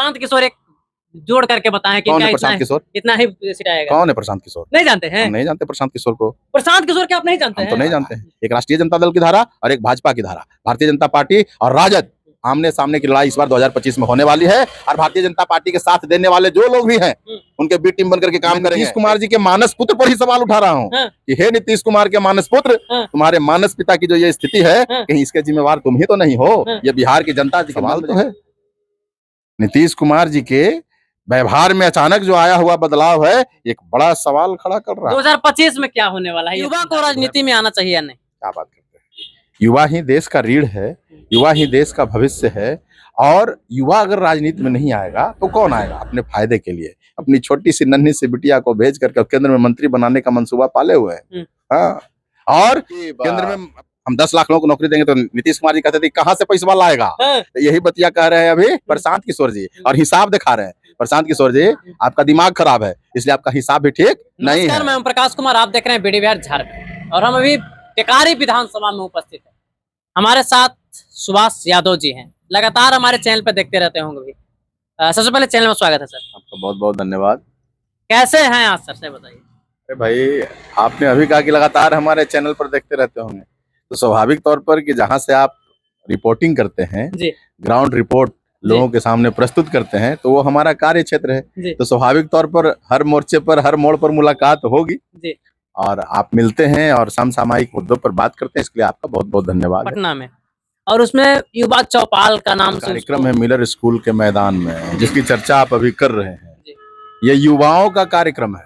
प्रशांत किशोर एक जोड़ करके बताएं कि कौन क्या है प्रशांत किशोर? इतना ही सीट आएगा? कौन है प्रशांत किशोर? नहीं जानते हैं? हम नहीं जानते प्रशांत किशोर को। प्रशांत किशोर क्या आप नहीं जानते हम हैं? तो नहीं जानते हैं। एक राष्ट्रीय जनता दल की धारा और एक भाजपा की धारा, भारतीय जनता पार्टी और राजद आमने सामने की लड़ाई इस बार 2025 में होने वाली है। और भारतीय जनता पार्टी के साथ देने वाले जो लोग भी हैं उनके बी टीम बनकर के काम करेंगे। नीतीश कुमार जी के मानस पुत्र पर ही सवाल उठा रहा हूँ कि हे नीतीश कुमार के मानस पुत्र, तुम्हारे मानस पिता की जो ये स्थिति है, कहीं इसके जिम्मेवार तुम ही तो नहीं हो? ये बिहार की जनता जी सवाल तो है। नीतीश कुमार जी के व्यवहार में अचानक जो आया हुआ बदलाव है, एक बड़ा सवाल खड़ा कर रहा है। 2025 में क्या होने वाला है? युवा को राजनीति में आना चाहिए या नहीं? क्या बात करते हैं? युवा ही देश का रीढ़ है, युवा ही देश का भविष्य है। और युवा अगर राजनीति में नहीं आएगा तो कौन आएगा? अपने फायदे के लिए अपनी छोटी सी नन्ही सी बिटिया को भेज करके केंद्र में मंत्री बनाने का मंसूबा पाले हुए हैं। हाँ, और केंद्र में हम 10 लाख लोगों को नौकरी देंगे तो नीतीश कुमार जी कहते थे कहाँ से पैसा लाएगा? तो यही बतिया कह रहे हैं अभी प्रशांत किशोर जी, और हिसाब दिखा रहे हैं। प्रशांत किशोर जी, आपका दिमाग खराब है, इसलिए आपका हिसाब भी ठीक नहीं है। मैं ओम प्रकाश कुमार, आप देख रहे हैं बीडी बिहार झारखंड, और हम अभी टेकारी विधानसभा में उपस्थित हैं। हमारे साथ सुभाष यादव जी हैं, लगातार हमारे चैनल पर देखते रहते होंगे भी। सबसे पहले चैनल में स्वागत है सर। आपका बहुत बहुत धन्यवाद। कैसे हैं आज सर, से बताइए। अरे भाई, आपने अभी कहा कि लगातार हमारे चैनल पर देखते रहते होंगे, तो स्वाभाविक तौर पर कि जहां से आप रिपोर्टिंग करते हैं, ग्राउंड रिपोर्ट लोगों के सामने प्रस्तुत करते हैं, तो वो हमारा कार्य क्षेत्र है। तो स्वाभाविक तौर पर हर मोर्चे पर, हर मोड़ पर मुलाकात होगी और आप मिलते हैं और समसामयिक मुद्दों पर बात करते हैं। इसके लिए आपका बहुत बहुत धन्यवाद। पटना में, और उसमें युवा चौपाल का नाम कार्यक्रम है मिलर स्कूल के मैदान में, जिसकी चर्चा आप अभी कर रहे हैं। ये युवाओं का कार्यक्रम है,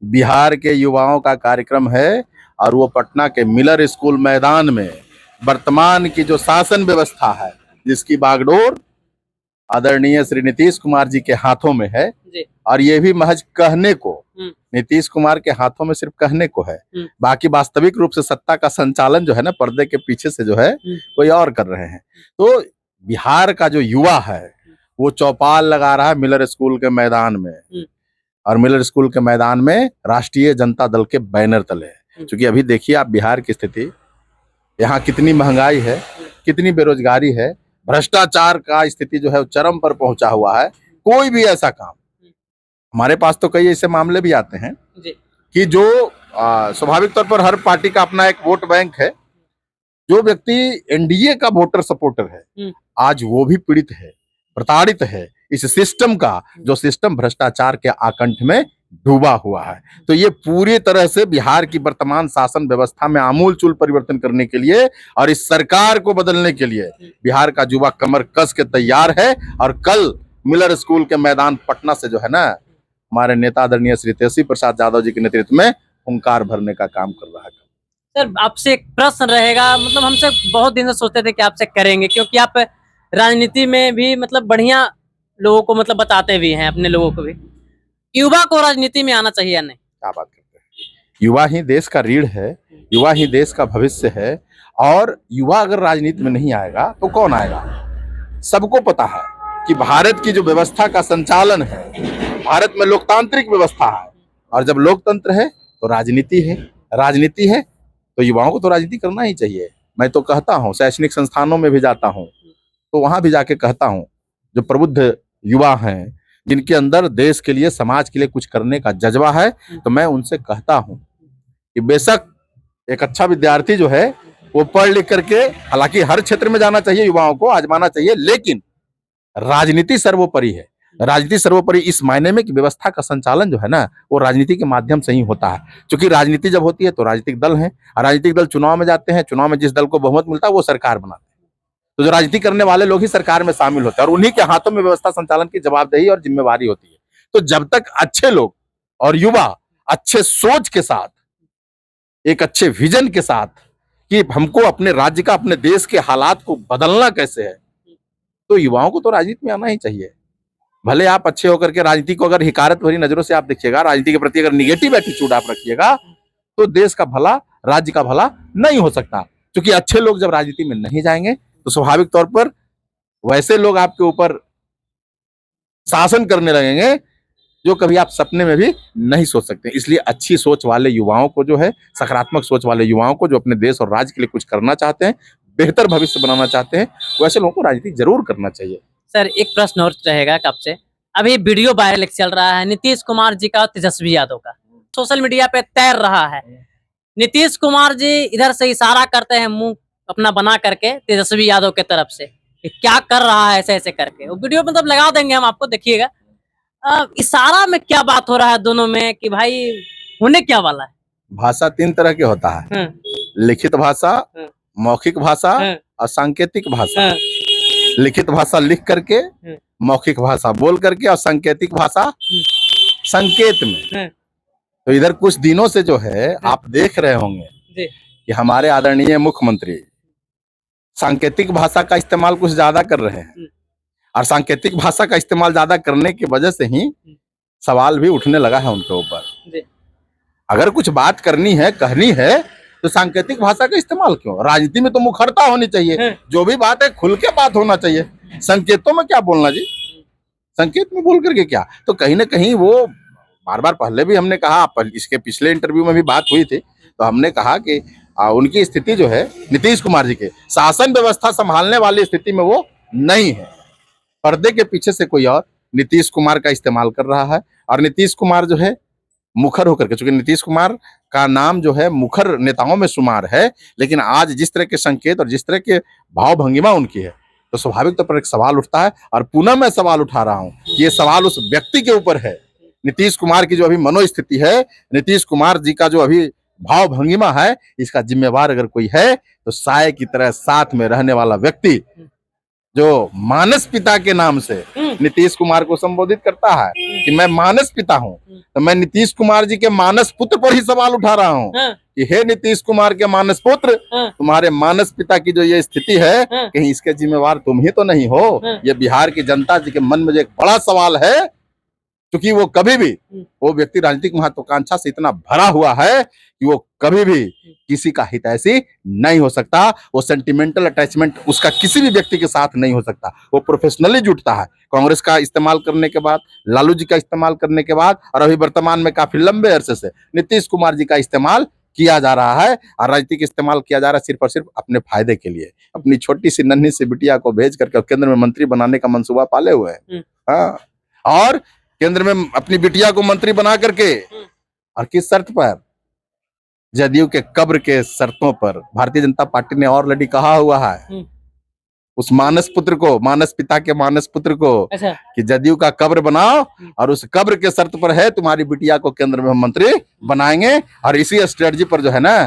बिहार के युवाओं का कार्यक्रम है। और वो पटना के मिलर स्कूल मैदान में वर्तमान की जो शासन व्यवस्था है, जिसकी बागडोर आदरणीय श्री नीतीश कुमार जी के हाथों में है, और ये भी महज कहने को, नीतीश कुमार के हाथों में सिर्फ कहने को है, बाकी वास्तविक रूप से सत्ता का संचालन जो है ना, पर्दे के पीछे से जो है कोई और कर रहे हैं। तो बिहार का जो युवा है वो चौपाल लगा रहा है मिलर स्कूल के मैदान में, और मिलर स्कूल के मैदान में राष्ट्रीय जनता दल के बैनर तले है। क्योंकि अभी देखिए आप बिहार की स्थिति, यहाँ कितनी महंगाई है, कितनी बेरोजगारी है, भ्रष्टाचार का स्थिति जो है चरम पर पहुंचा हुआ है। कोई भी ऐसा काम, हमारे पास तो कई ऐसे मामले भी आते हैं कि जो स्वाभाविक तौर पर हर पार्टी का अपना एक वोट बैंक है। जो व्यक्ति एनडीए का वोटर सपोर्टर है, आज वो भी पीड़ित है, प्रताड़ित है इस सिस्टम का, जो सिस्टम भ्रष्टाचार के आकंठ में डूबा हुआ है। तो ये पूरी तरह से बिहार की वर्तमान शासन व्यवस्था में आमूलचूल परिवर्तन करने के लिए और इस सरकार को बदलने के लिए बिहार का युवा कमर कस के तैयार है। और कल मिलर स्कूल के मैदान पटना से जो है ना, हमारे नेता आदरणीय श्री तेजस्वी प्रसाद यादव जी के नेतृत्व में हुंकार भरने का काम कर रहा है। सर, आपसे एक प्रश्न रहेगा, मतलब हमसे बहुत दिन से सोचते थे कि आपसे करेंगे, क्योंकि आप राजनीति में भी मतलब बढ़िया लोगों को मतलब बताते भी हैं, अपने लोगों को भी। युवा को राजनीति में आना चाहिए या नहीं? क्या बात करते हैं? युवा ही देश का रीढ़ है, युवा ही देश का भविष्य है। और युवा अगर राजनीति में नहीं आएगा तो कौन आएगा? सबको पता है कि भारत की जो व्यवस्था का संचालन है, भारत में लोकतांत्रिक व्यवस्था है, और जब लोकतंत्र है तो राजनीति है, राजनीति है तो युवाओं को तो राजनीति करना ही चाहिए। मैं तो कहता हूँ, शैक्षणिक संस्थानों में भी जाता हूँ तो वहां भी जाके कहता हूँ, जो प्रबुद्ध युवा हैं, जिनके अंदर देश के लिए, समाज के लिए कुछ करने का जज्बा है, तो मैं उनसे कहता हूं कि बेशक एक अच्छा विद्यार्थी जो है वो पढ़ लिख करके, हालांकि हर क्षेत्र में जाना चाहिए, युवाओं को आजमाना चाहिए, लेकिन राजनीति सर्वोपरि है। राजनीति सर्वोपरि इस मायने में कि व्यवस्था का संचालन जो है ना, वो राजनीति के माध्यम से ही होता है। क्योंकि राजनीति जब होती है तो राजनीतिक दल हैं, राजनीतिक दल चुनाव में जाते हैं, चुनाव में जिस दल को बहुमत मिलता है वो सरकार बनाते हैं। तो जो राजनीति करने वाले लोग ही सरकार में शामिल होते हैं, और उन्हीं के हाथों में व्यवस्था संचालन की जवाबदेही और जिम्मेवारी होती है। तो जब तक अच्छे लोग और युवा अच्छे सोच के साथ, एक अच्छे विजन के साथ कि हमको अपने राज्य का, अपने देश के हालात को बदलना कैसे है, तो युवाओं को तो राजनीति में आना ही चाहिए। भले आप अच्छे होकर के राजनीति को अगर हिकारत भरी नजरों से आप देखिएगा, राजनीति के प्रति अगर निगेटिव एटीट्यूड आप रखिएगा, तो देश का भला, राज्य का भला नहीं हो सकता। क्योंकि अच्छे लोग जब राजनीति में नहीं जाएंगे तो स्वाभाविक तौर पर वैसे लोग आपके ऊपर शासन करने लगेंगे जो कभी आप सपने में भी नहीं सोच सकते। इसलिए अच्छी सोच वाले युवाओं को जो है, सकारात्मक सोच वाले युवाओं को, जो अपने देश और राज्य के लिए कुछ करना चाहते हैं, बेहतर भविष्य बनाना चाहते हैं, वैसे लोगों को राजनीति जरूर करना चाहिए। सर एक प्रश्न और रहेगा कब से, अभी वीडियो वायरल चल रहा है नीतीश कुमार जी का और तेजस्वी यादव का, सोशल मीडिया पे तैर रहा है। नीतीश कुमार जी इधर से इशारा करते हैं मुंह अपना बना करके तेजस्वी यादव के तरफ से कि क्या कर रहा है ऐसे ऐसे करके, वो वीडियो मतलब लगा देंगे हम आपको, देखिएगा। इशारा में क्या बात हो रहा है दोनों में कि भाई होने क्या वाला है? भाषा 3 तरह के होता है, लिखित भाषा, मौखिक भाषा और सांकेतिक भाषा। लिखित भाषा लिख करके, मौखिक भाषा बोल करके और सांकेतिक भाषा संकेत में। तो इधर कुछ दिनों से जो है आप देख रहे होंगे कि हमारे आदरणीय मुख्यमंत्री सांकेतिक भाषा का इस्तेमाल कुछ ज्यादा कर रहे हैं, और सांकेतिक भाषा का इस्तेमाल ज्यादा करने की वजह से ही सवाल भी उठने लगा है उनके ऊपर। अगर कुछ बात करनी है, कहनी है, तो सांकेतिक भाषा का इस्तेमाल क्यों? राजनीति में तो मुखरता होनी चाहिए, जो भी बात है खुल के बात होना चाहिए। संकेतों में क्या बोलना जी? संकेत में बोल करके क्या? तो कहीं ना कहीं वो बार बार, पहले भी हमने कहा, इसके पिछले इंटरव्यू में भी बात हुई थी, तो हमने कहा कि उनकी स्थिति जो है, नीतीश कुमार जी के शासन व्यवस्था संभालने वाली स्थिति में वो नहीं है। पर्दे के पीछे से कोई और नीतीश कुमार का इस्तेमाल कर रहा है, और नीतीश कुमार जो है मुखर होकर के, चूंकि नीतीश कुमार का नाम जो है मुखर नेताओं में शुमार है, लेकिन आज जिस तरह के संकेत और जिस तरह के भाव भंगिमा उनकी है, तो स्वाभाविक तौर पर एक सवाल उठता है। और पुनः मैं सवाल उठा रहा हूं कि ये सवाल उस व्यक्ति के ऊपर है। नीतीश कुमार की जो अभी मनोस्थिति है, नीतीश कुमार जी का जो अभी भाव भंगिमा है, इसका जिम्मेवार अगर कोई है तो साय की तरह साथ में रहने वाला व्यक्ति, जो मानस पिता के नाम से नीतीश कुमार को संबोधित करता है कि मैं मानस पिता हूं, तो मैं नीतीश कुमार जी के मानस पुत्र पर ही सवाल उठा रहा हूं कि हे नीतीश कुमार के मानस पुत्र, तुम्हारे मानस पिता की जो ये स्थिति है, कहीं इसके जिम्मेवार तुम ही तो नहीं हो? ये बिहार की जनता जी के मन में जो एक बड़ा सवाल है, क्योंकि वो कभी भी, वो व्यक्ति राजनीतिक महत्वाकांक्षा से इतना भरा हुआ है कि वो कभी भी किसी का हितैषी नहीं हो सकता। वो सेंटिमेंटल अटैचमेंट उसका किसी भी व्यक्ति के साथ नहीं हो सकता। वो प्रोफेशनली जुटता है। कांग्रेस का इस्तेमाल करने के बाद, लालू जी का इस्तेमाल करने के बाद, और अभी वर्तमान में काफी लंबे अरसे से नीतीश कुमार जी का इस्तेमाल किया जा रहा है, और राजनीतिक इस्तेमाल किया जा रहा है सिर्फ और सिर्फ अपने फायदे के लिए। अपनी छोटी सी नन्ही सी बिटिया को भेज करके केंद्र में मंत्री बनाने का मंसूबा पाले हुए हैं। हाँ, और केंद्र में अपनी बिटिया को मंत्री बना करके, और किस शर्त पर? जदयू के कब्र के शर्तों पर। भारतीय जनता पार्टी ने ऑलरेडी कहा हुआ है उस मानस पुत्र को, मानस पिता के मानस पुत्र को, कि जदयू का कब्र बनाओ, और उस कब्र के शर्त पर है तुम्हारी बिटिया को केंद्र में हम मंत्री बनाएंगे। और इसी स्ट्रेटजी पर जो है ना,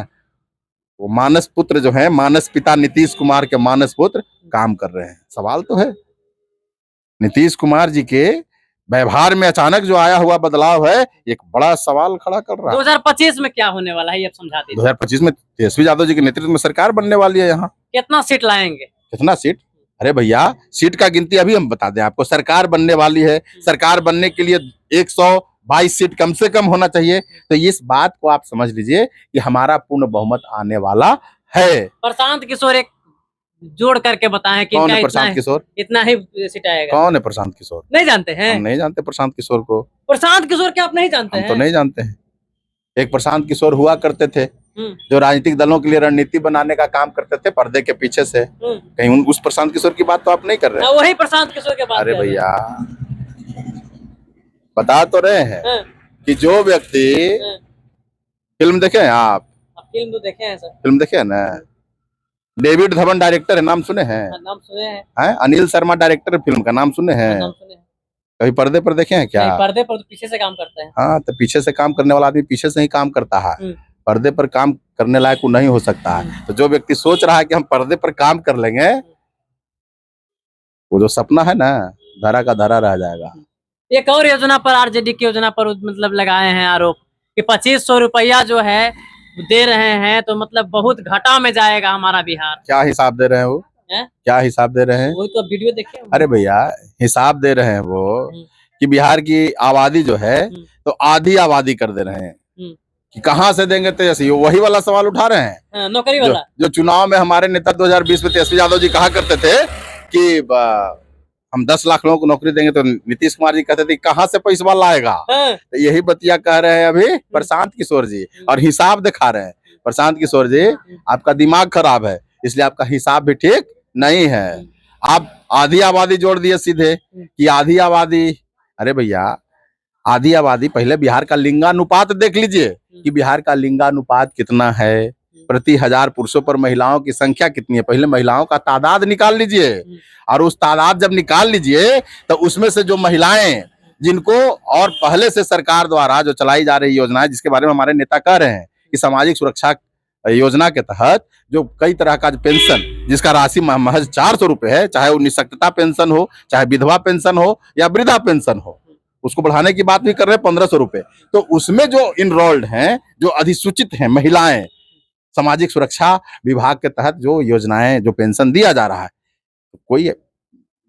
वो मानस पुत्र जो है, मानस पिता नीतीश कुमार के मानस पुत्र काम कर रहे हैं। सवाल तो है नीतीश कुमार जी के व्यवहार में अचानक जो आया हुआ बदलाव है, एक बड़ा सवाल खड़ा कर रहा है। 2025 में क्या होने वाला है ये आप समझा दीजिए। 2025 में तेजस्वी यादव जी के नेतृत्व में सरकार बनने वाली है। यहाँ कितना सीट लाएंगे? कितना सीट? अरे भैया, सीट का गिनती अभी हम बता दें आपको। सरकार बनने वाली है, सरकार बनने के लिए 122 सीट कम से कम होना चाहिए। तो इस बात को आप समझ लीजिए कि हमारा पूर्ण बहुमत आने वाला है। प्रशांत किशोर एक जोड़ करके बताएं कि कौन है प्रशांत किशोर? इतना ही सीट आएगा। कौन है प्रशांत किशोर? नहीं जानते हैं? हम नहीं जानते प्रशांत किशोर को। प्रशांत किशोर क्या आप नहीं जानते हैं? हम तो नहीं जानते हैं। एक प्रशांत किशोर हुआ करते थे जो राजनीतिक दलों के लिए रणनीति बनाने का काम करते थे पर्दे के पीछे से। कहीं उस प्रशांत किशोर की बात तो आप नहीं कर रहे हैं? वही प्रशांत किशोर के बात। अरे भैया, बता तो रहे हैं कि जो व्यक्ति फिल्म देखे हैं आप? फिल्म तो देखे हैं सर। फिल्म देखे हैं ना? डेविड धवन डायरेक्टर है, नाम सुने हैं? नाम सुने हैं? अनिल शर्मा डायरेक्टर फिल्म का नाम सुने हैं? नाम सुने हैं। कभी पर्दे पर देखे हैं क्या? पर्दे पर तो पीछे से काम करते हैं। हाँ, तो पीछे से काम करने वाला आदमी पीछे से ही काम करता है, पर्दे पर काम करने लायक वो नहीं हो सकता है। तो जो व्यक्ति सोच रहा है कि हम पर्दे पर काम कर लेंगे, वो जो सपना है ना, धरा का धरा रह जाएगा। एक और योजना पर, आरजेडी की योजना पर मतलब लगाए हैं आरोप कि 2500 रुपया जो है दे रहे हैं, तो मतलब बहुत घाटा में जाएगा हमारा बिहार। क्या हिसाब दे रहे हैं वो? क्या हिसाब दे रहे हैं? वही तो वीडियो देखे। अरे भैया, हिसाब दे रहे हैं वो कि बिहार की आबादी जो है तो आधी आबादी कर दे रहे हैं कि कहाँ से देंगे तेजस्वी। वही वाला सवाल उठा रहे हैं, नौकरी वाला। जो चुनाव में हमारे नेता 2020 में तेजस्वी यादव जी कहा करते थे कि हम 10 लाख लोगों को नौकरी देंगे, तो नीतीश कुमार जी कहते थे कहाँ से पैसा लाएगा। तो यही बतिया कह रहे हैं अभी प्रशांत किशोर जी, और हिसाब दिखा रहे हैं। प्रशांत किशोर जी, आपका दिमाग खराब है, इसलिए आपका हिसाब भी ठीक नहीं है। आप आधी आबादी जोड़ दिए सीधे कि आधी आबादी। अरे भैया, आधी आबादी, पहले बिहार का लिंगानुपात देख लीजिए कि बिहार का लिंगानुपात कितना है, प्रति 1000 पुरुषों पर महिलाओं की संख्या कितनी है। पहले महिलाओं का तादाद निकाल लीजिए, और उस तादाद जब निकाल लीजिए तो उसमें से जो महिलाएं जिनको, और पहले से सरकार द्वारा जो चलाई जा रही योजना है जिसके बारे में हमारे नेता कह रहे हैं कि सामाजिक सुरक्षा योजना के तहत जो कई तरह का पेंशन जिसका राशि महज 400 रुपए है, चाहे वो निःशक्तता पेंशन हो, चाहे विधवा पेंशन हो या वृद्धा पेंशन हो, उसको बढ़ाने की बात भी कर रहे हैं 1500 रुपए। तो उसमें जो इनरोल्ड हैं, जो अधिसूचित हैं महिलाएं, सामाजिक सुरक्षा विभाग के तहत जो योजनाएं, जो पेंशन दिया जा रहा है, तो कोई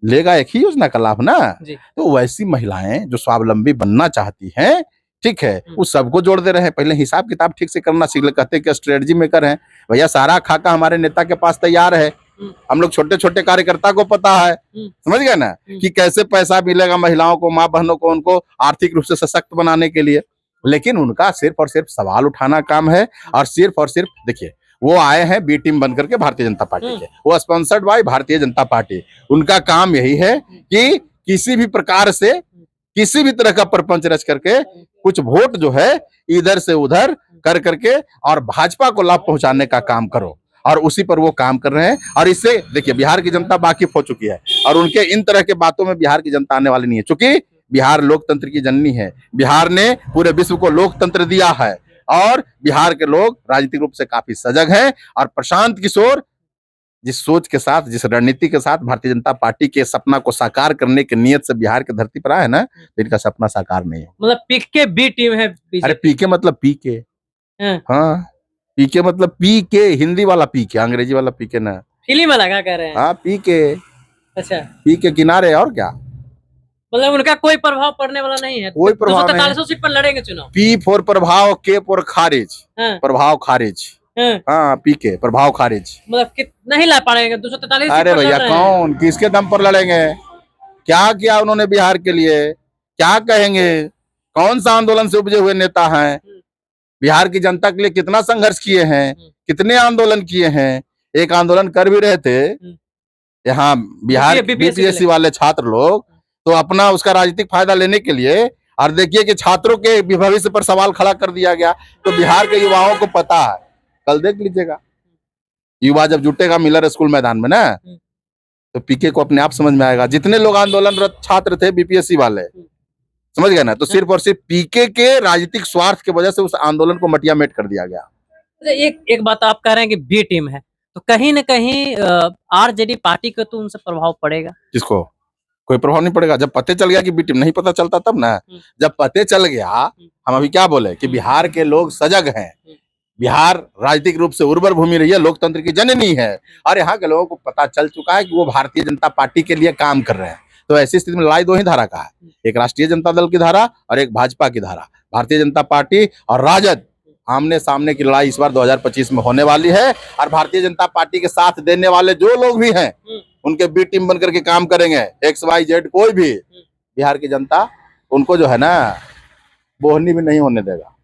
लेगा एक ही योजना का लाभ ना। तो वैसी महिलाएं जो स्वावलंबी बनना चाहती हैं, ठीक है, उस सबको जोड़ दे रहे हैं। पहले हिसाब किताब ठीक से करना सीख ले। कहते हैं कि स्ट्रेटजी मेकर हैं भैया, सारा खाका हमारे नेता के पास तैयार है। हम लोग छोटे छोटे कार्यकर्ता को पता है, समझ गए ना, कि कैसे पैसा मिलेगा महिलाओं को, माँ बहनों को, उनको आर्थिक रूप से सशक्त बनाने के लिए। लेकिन उनका सिर्फ और सिर्फ सवाल उठाना काम है, और सिर्फ देखिए, वो आए हैं बी टीम बन करके भारतीय जनता पार्टी के, वो sponsored by Bharatiya Janata party. उनका काम यही है कि किसी भी प्रकार से, किसी भी तरह का प्रपंच रच करके कुछ वोट जो है इधर से उधर कर करके और भाजपा को लाभ पहुंचाने का काम करो, और उसी पर वो काम कर रहे हैं। और इससे देखिए बिहार की जनता वाकिफ हो चुकी है, और उनके इन तरह के बातों में बिहार की जनता आने वाली नहीं है, क्योंकि बिहार लोकतंत्र की जननी है। बिहार ने पूरे विश्व को लोकतंत्र दिया है, और बिहार के लोग राजनीतिक रूप से काफी सजग हैं। और प्रशांत किशोर जिस सोच के साथ, जिस रणनीति के साथ भारतीय जनता पार्टी के सपना को साकार करने की नियत से बिहार की धरती पर आए ना, तो इनका सपना साकार नहीं हो। मतलब पीके बी टीम है। अरे पीके मतलब पीके, हाँ, पीके मतलब पीके, हिंदी वाला पीके, अंग्रेजी वाला पीके ना, फिल्म वाला क्या कह रहे हैं? हाँ पीके, अच्छा, पीके किनारे, और क्या। मतलब उनका कोई प्रभाव पड़ने वाला नहीं है, कोई प्रभाव नहीं। 243 सीट पर लड़ेंगे चुनाव। पी फॉर प्रभाव, के फॉर खारिज, प्रभाव खारिज, हाँ पीके प्रभाव खारिज। मतलब नहीं ला पाएंगे 243। अरे भैया, कौन किसके दम पर लड़ेंगे? क्या किया उन्होंने बिहार के लिए, क्या कहेंगे? कौन सा आंदोलन से उपजे हुए नेता हैं? बिहार की जनता के लिए कितना संघर्ष किए हैं, कितने आंदोलन किए हैं। एक आंदोलन कर भी रहे थे यहाँ बिहार बीपीएससी वाले छात्र लोग, तो अपना उसका राजनीतिक फायदा लेने के लिए, और देखिए कि छात्रों के भविष्य पर सवाल खड़ा कर दिया गया। तो बिहार के युवाओं को पता है, कल देख लीजिएगा, युवा जब जुटेगा मिलर स्कूल मैदान में ना, तो पीके को अपने आप समझ में आएगा। जितने लोग आंदोलनरत छात्र थे बीपीएससी वाले, समझ गए ना, तो सिर्फ और सिर्फ पीके के राजनीतिक स्वार्थ की वजह से उस आंदोलन को मटिया मेट कर दिया गया। एक बात आप कह रहे हैं कि बी टीम है, तो कहीं न कहीं आरजेडी पार्टी को तो उनसे प्रभाव पड़ेगा। किसको? कोई प्रभाव नहीं पड़ेगा। जब पते चल गया कि बी टीम, नहीं पता चलता तब ना, जब पते चल गया, हम अभी क्या बोले कि बिहार के लोग सजग हैं, बिहार राजनीतिक रूप से उर्वर भूमि रही है, लोकतंत्र की जननी है, और यहाँ के लोगों को पता चल चुका है कि वो भारतीय जनता पार्टी के लिए काम कर रहे हैं। तो ऐसी स्थिति में लड़ाई दो ही धारा का है, एक राष्ट्रीय जनता दल की धारा और एक भाजपा की धारा। भारतीय जनता पार्टी और राजद आमने सामने की लड़ाई इस बार 2025 में होने वाली है, और भारतीय जनता पार्टी के साथ देने वाले जो लोग भी हैं उनके बी टीम बनकर के काम करेंगे। XYZ कोई भी बिहार की जनता उनको जो है ना बोहनी भी नहीं होने देगा,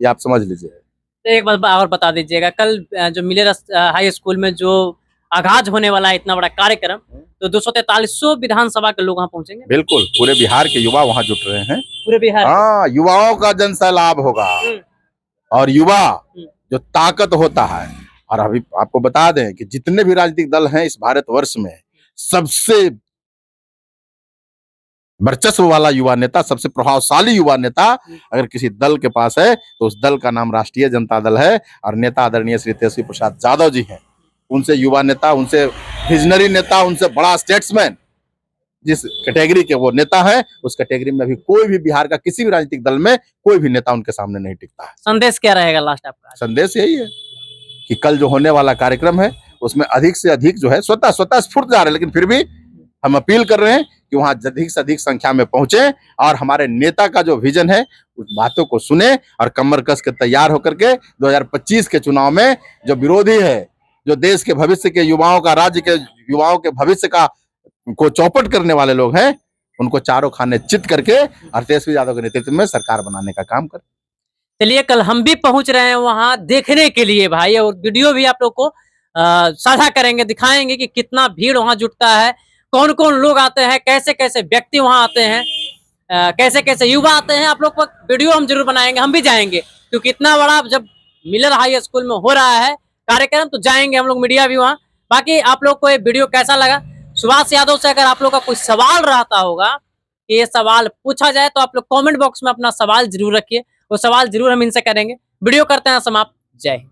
ये आप समझ लीजिए। तो एक बात और बता दीजिएगा, कल जो मिलेर हाई स्कूल में जो आगाज होने वाला है इतना बड़ा कार्यक्रम, तो 243 विधानसभा के लोग वहाँ पहुंचेंगे। बिल्कुल, पूरे बिहार के युवा वहाँ जुट रहे हैं, पूरे बिहार। हाँ, युवाओं का जन सैलाब होगा, और युवा जो ताकत होता है। और अभी आपको बता दें कि जितने भी राजनीतिक दल हैं इस भारतवर्ष में, सबसे वर्चस्व वाला युवा नेता, सबसे प्रभावशाली युवा नेता अगर किसी दल के पास है तो उस दल का नाम राष्ट्रीय जनता दल है, और नेता आदरणीय श्री तेजस्वी प्रसाद यादव जी हैं। उनसे युवा नेता, उनसे विजनरी नेता, उनसे बड़ा स्टेट्समैन जिस कैटेगरी के वो नेता है, उस कैटेगरी में भी कोई भी बिहार का किसी भी राजनीतिक दल में कोई भी नेता उनके सामने नहीं टिकता है। संदेश क्या रहेगा लास्ट आपका? संदेश यही है कि कल जो होने वाला कार्यक्रम है उसमें अधिक से अधिक जो है स्वतः स्फूर्त जा रहे हैं, लेकिन फिर भी हम अपील कर रहे हैं कि वहां अधिक से अधिक संख्या में पहुंचे, और हमारे नेता का जो विजन है उस बातों को सुने, और कमर कस के तैयार होकर के 2025 के चुनाव में जो विरोधी है, जो देश के भविष्य के युवाओं का, राज्य के युवाओं के भविष्य का को चौपट करने वाले लोग हैं, उनको चारों खाने चित करके और तेजस्वी यादव के नेतृत्व में सरकार बनाने का काम करें। चलिए, कल हम भी पहुंच रहे हैं वहां देखने के लिए भाई, और वीडियो भी आप लोग को साझा करेंगे, दिखाएंगे कि कितना भीड़ वहां जुटता है। कौन कौन लोग आते हैं, कैसे कैसे व्यक्ति वहां आते हैं, कैसे कैसे युवा आते हैं, आप लोग को वीडियो हम जरूर बनाएंगे, हम भी जाएंगे क्योंकि इतना बड़ा जब मिलर हाई स्कूल में हो रहा है कार्यक्रम तो जाएंगे हम लोग, मीडिया भी वहां। बाकी आप लोग को ये वीडियो कैसा लगा, सुभाष यादव से अगर आप लोग का कोई सवाल रहता होगा कि ये सवाल पूछा जाए तो आप लोग कमेंट बॉक्स में अपना सवाल जरूर रखिए, वो सवाल जरूर हम इनसे करेंगे। वीडियो करते हैं समाप्त। जय हिंद।